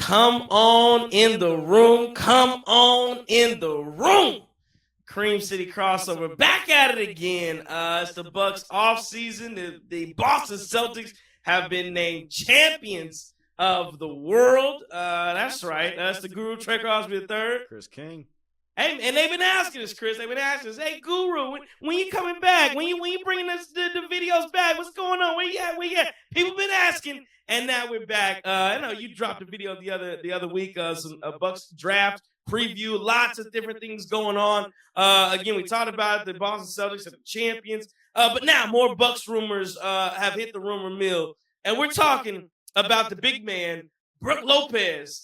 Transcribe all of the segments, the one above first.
Come on in the room. Come on in the room. Cream City crossover. Back at it again. It's the Bucks off season. The Boston Celtics have been named champions of the world. That's right. That's the Guru Trey Crosby III. Chris King. Hey, and they've been asking us, Chris. They've been asking us, hey, Guru, when you coming back? When you bringing us the videos back? What's going on? Where you at? People been asking, and now we're back. I know you dropped a video the other week, some Bucks draft preview. Lots of different things going on. Again, we talked about the Boston Celtics are the champions, but now more Bucks rumors have hit the rumor mill, and we're talking about the big man, Brook Lopez.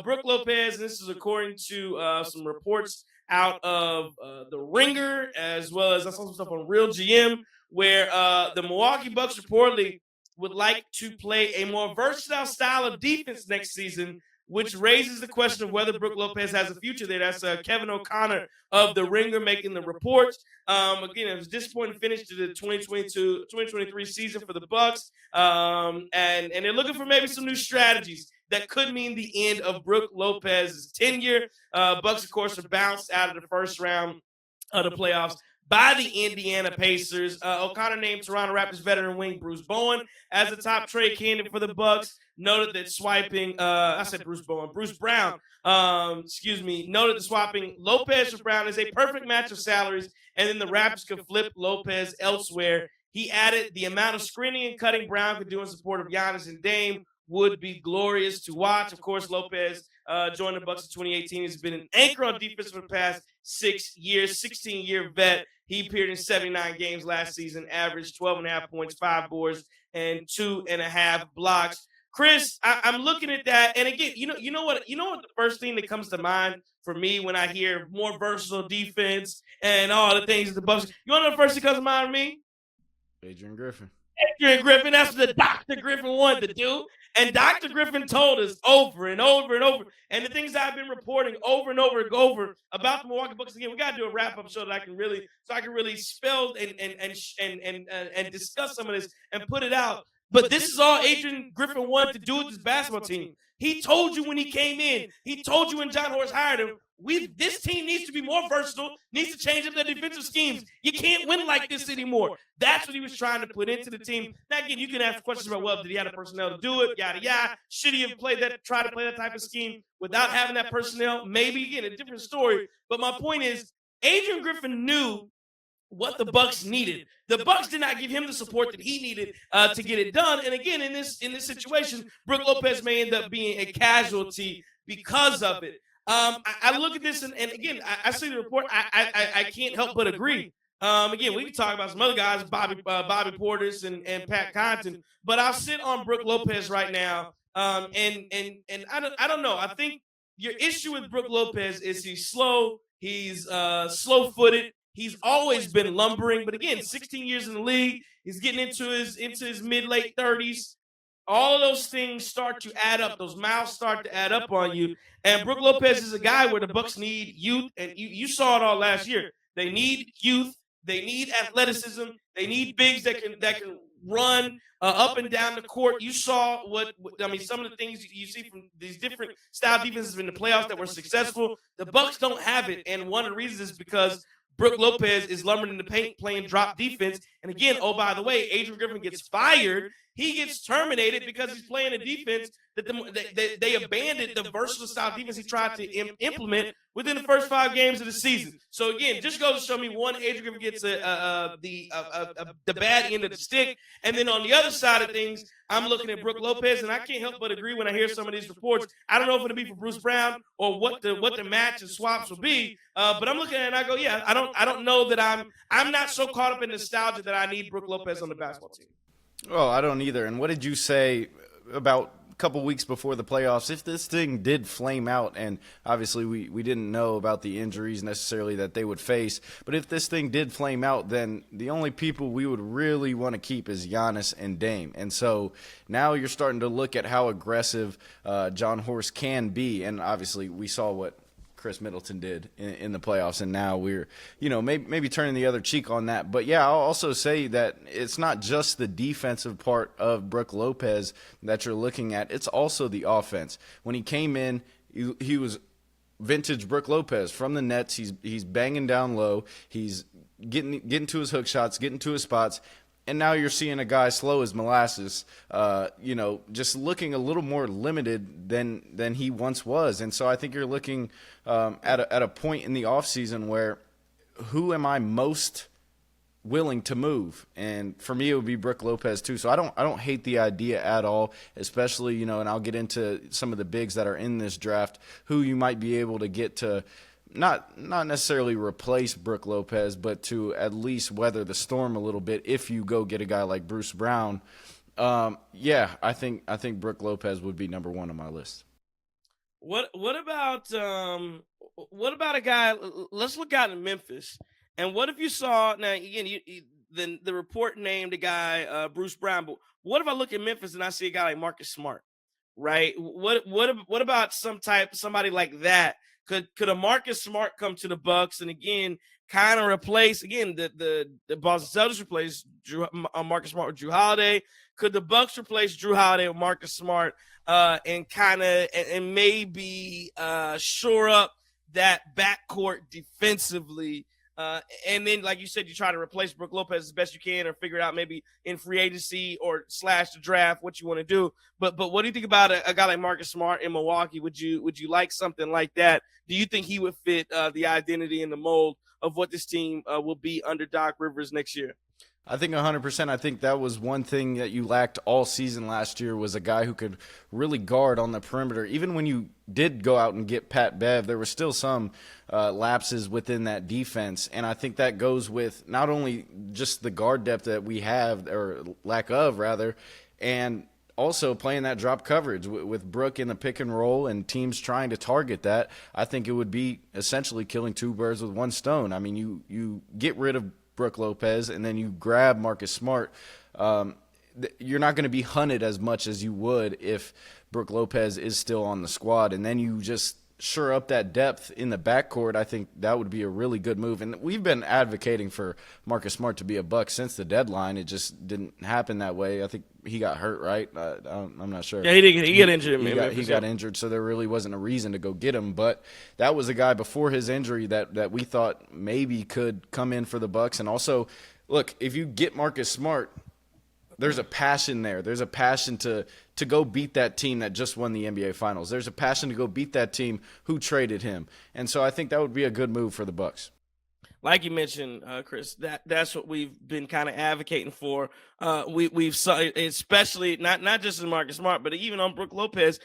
Brook Lopez, and this is according to some reports out of The Ringer, as well as I saw some stuff on Real GM, where the Milwaukee Bucks reportedly would like to play a more versatile style of defense next season, which raises the question of whether Brook Lopez has a future there. That's Kevin O'Connor of The Ringer making the report. Again, it was a disappointing finish to the 2022-2023 season for the Bucks, and they're looking for maybe some new strategies that could mean the end of Brook Lopez's tenure. Bucks, of course, are bounced out of the first round of the playoffs by the Indiana Pacers. O'Connor named Toronto Raptors veteran wing Bruce Bowen as the top trade candidate for the Bucks. Noted that Bruce Brown, noted that swapping Lopez for Brown is a perfect match of salaries, and then the Raptors could flip Lopez elsewhere. He added the amount of screening and cutting Brown could do in support of Giannis and Dame would be glorious to watch. Of course, Lopez joined the Bucks in 2018. He's been an anchor on defense for the past 6 years, 16-year vet. He appeared in 79 games last season, averaged 12.5 points, 5 boards, and 2.5 blocks. Chris, I'm looking at that, and again, you know what the first thing that comes to mind for me when I hear more versatile defense and all the things that the Bucks. You want to know the first thing that comes to mind for me? Adrian Griffin. That's what Dr. Griffin wanted to do. And Dr. Griffin told us over and over and over. And the things I've been reporting over and over about the Milwaukee Bucks. Again, we got to do a wrap-up show that I can really spell and discuss some of this and put it out. But this is all Adrian Griffin wanted to do with this basketball team. He told you when he came in. He told you when John Horst hired him. This team needs to be more versatile, needs to change up their defensive schemes. You can't win like this anymore. That's what he was trying to put into the team. Now, again, you can ask questions about, well, did he have the personnel to do it? Yada, yada. Should he have tried to play that type of scheme without having that personnel? Maybe, again, a different story. But my point is, Adrian Griffin knew what the Bucks needed. The Bucks did not give him the support that he needed to get it done. And again, in this situation, Brook Lopez may end up being a casualty because of it. I look at this and again, I see the report. I can't help but agree. Again, we can talk about some other guys, Bobby Portis and Pat Connaughton, but I'll sit on Brook Lopez right now. And I don't know. I think your issue with Brook Lopez is he's slow. He's slow-footed. He's always been lumbering, but again, 16 years in the league, he's getting into his mid-late 30s. All of those things start to add up. Those miles start to add up on you. And Brook Lopez is a guy where the Bucks need youth, and you saw it all last year. They need youth. They need athleticism. They need bigs that can run up and down the court. You saw some of the things you see from these different style defenses in the playoffs that were successful. The Bucks don't have it, and one of the reasons is because Brook Lopez is lumbering in the paint, playing drop defense. And again, oh, by the way, Adrian Griffin gets fired. He gets terminated because he's playing a defense that they abandoned the versatile style defense he tried to implement within the first 5 games of the season. So again, just goes to show me, one, Adrian Griffin gets the bad end of the stick, and then on the other side of things, I'm looking at Brook Lopez, and I can't help but agree when I hear some of these reports. I don't know if it'll be for Bruce Brown or what the match and swaps will be, but I'm looking at it and I go, yeah, I don't know that I'm not so caught up in nostalgia that I need Brook Lopez on the basketball team. Oh, I don't either. And what did you say about a couple weeks before the playoffs? If this thing did flame out, and obviously we didn't know about the injuries necessarily that they would face, but if this thing did flame out, then the only people we would really want to keep is Giannis and Dame. And so now you're starting to look at how aggressive John Horst can be. And obviously we saw what Chris Middleton did in the playoffs, and now we're, maybe turning the other cheek on that. But yeah, I'll also say that it's not just the defensive part of Brook Lopez that you're looking at; it's also the offense. When he came in, he was vintage Brook Lopez from the Nets. He's banging down low. He's getting to his hook shots, getting to his spots. And now you're seeing a guy slow as molasses, just looking a little more limited than he once was. And so I think you're looking at a point in the offseason where who am I most willing to move? And for me, it would be Brook Lopez too. So I don't hate the idea at all, especially, and I'll get into some of the bigs that are in this draft, who you might be able to get to not necessarily replace Brook Lopez, but to at least weather the storm a little bit if you go get a guy like Bruce Brown. I think Brook Lopez would be number one on my list. What about a guy? Let's look out in Memphis. And what if you saw, now again, the report named a guy Bruce Brown, but what if I look at Memphis and I see a guy like Marcus Smart, right? What about somebody like that? Could a Marcus Smart come to the Bucks and again kind of replace the Boston Celtics replace Marcus Smart with Drew Holiday? Could the Bucks replace Drew Holiday with Marcus Smart and maybe shore up that backcourt defensively? And then, like you said, you try to replace Brook Lopez as best you can, or figure it out maybe in free agency or / the draft what you want to do. But what do you think about a guy like Marcus Smart in Milwaukee? Would you like something like that? Do you think he would fit the identity and the mold of what this team will be under Doc Rivers next year? I think 100%. I think that was one thing that you lacked all season last year, was a guy who could really guard on the perimeter. Even when you did go out and get Pat Bev, there were still some lapses within that defense. And I think that goes with not only just the guard depth that we have, or lack of rather, and also playing that drop coverage with Brook in the pick and roll and teams trying to target that. I think it would be essentially killing two birds with one stone. I mean, you get rid of Brook Lopez and then you grab Marcus Smart. You're not going to be hunted as much as you would if Brook Lopez is still on the squad, and then you just shore up that depth in the backcourt. I think that would be a really good move. And we've been advocating for Marcus Smart to be a Buck since the deadline. It just didn't happen that way. I think he got hurt, right? I'm not sure. Yeah, he did. He got injured. He got injured, so there really wasn't a reason to go get him. But that was a guy before his injury that we thought maybe could come in for the Bucks. And also, look, if you get Marcus Smart, there's a passion there. There's a passion to go beat that team that just won the NBA Finals. There's a passion to go beat that team who traded him. And so I think that would be a good move for the Bucks. Like you mentioned, Chris, that's what we've been kind of advocating for. We've saw, especially not just in Marcus Smart, but even on Brook Lopez.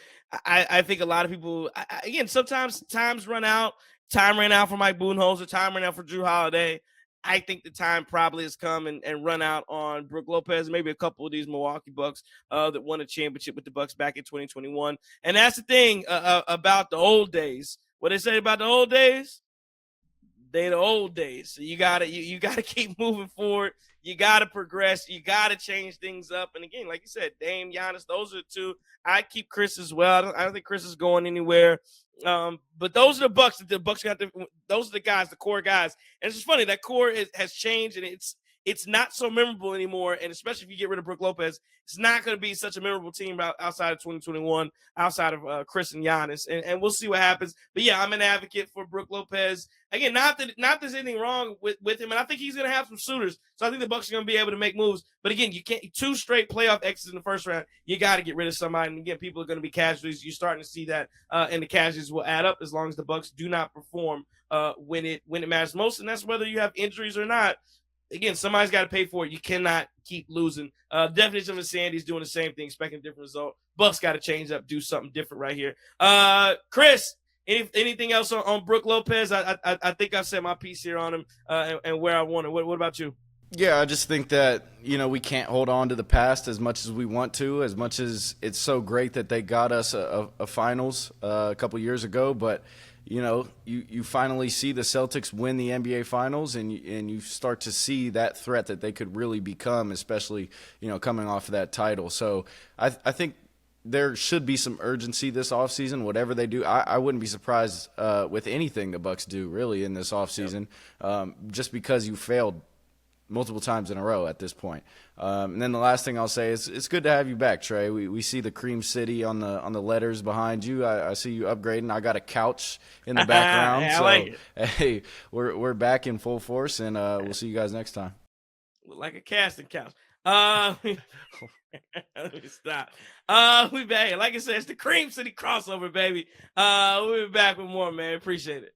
I think a lot of people, again, sometimes times run out. Time ran out for Mike Budenholzer. Time ran out for Drew Holiday. I think the time probably has come and run out on Brook Lopez, maybe a couple of these Milwaukee Bucks that won a championship with the Bucks back in 2021. And that's the thing about the old days. What they say about the old days? They the old days. So you gotta keep moving forward. You gotta progress. You gotta change things up. And again, like you said, Dame, Giannis, those are the two. I keep Chris as well. I don't think Chris is going anywhere. But those are the Bucks. The Bucks got those are the guys, the core guys. And it's just funny, that core has changed, and it's not so memorable anymore. And especially if you get rid of Brook Lopez, it's not going to be such a memorable team outside of 2021, outside of Chris and Giannis. And we'll see what happens. But yeah, I'm an advocate for Brook Lopez. Again, not that there's anything wrong with him, and I think he's going to have some suitors. So I think the Bucks are going to be able to make moves. But again, you can't 2 straight playoff exits in the first round. You got to get rid of somebody. And again, people are going to be casualties. You're starting to see that, and the casualties will add up as long as the Bucks do not perform when it matters most, and that's whether you have injuries or not. Again, somebody's got to pay for it. You cannot keep losing. Definition of insanity is doing the same thing, expecting a different result. Bucks got to change up, do something different right here. Chris, anything else on Brook Lopez? I think I've said my piece here on him and where I want it. What about you? Yeah, I just think that, we can't hold on to the past as much as we want to, as much as it's so great that they got us a finals a couple years ago. But, you finally see the Celtics win the NBA Finals, and you start to see that threat that they could really become, especially, coming off of that title. So I think there should be some urgency this offseason. Whatever they do, I wouldn't be surprised with anything the Bucks do really in this offseason, just because you failed multiple times in a row at this point. And then the last thing I'll say is it's good to have you back, Trey. We see the Cream City on the letters behind you. I see you upgrading. I got a couch in the background. Yeah, I so like it. hey, we're back in full force, and we'll see you guys next time. Look like a casting couch. Let me stop. We back. Like I said, it's the Cream City crossover, baby. We'll be back with more, man. Appreciate it.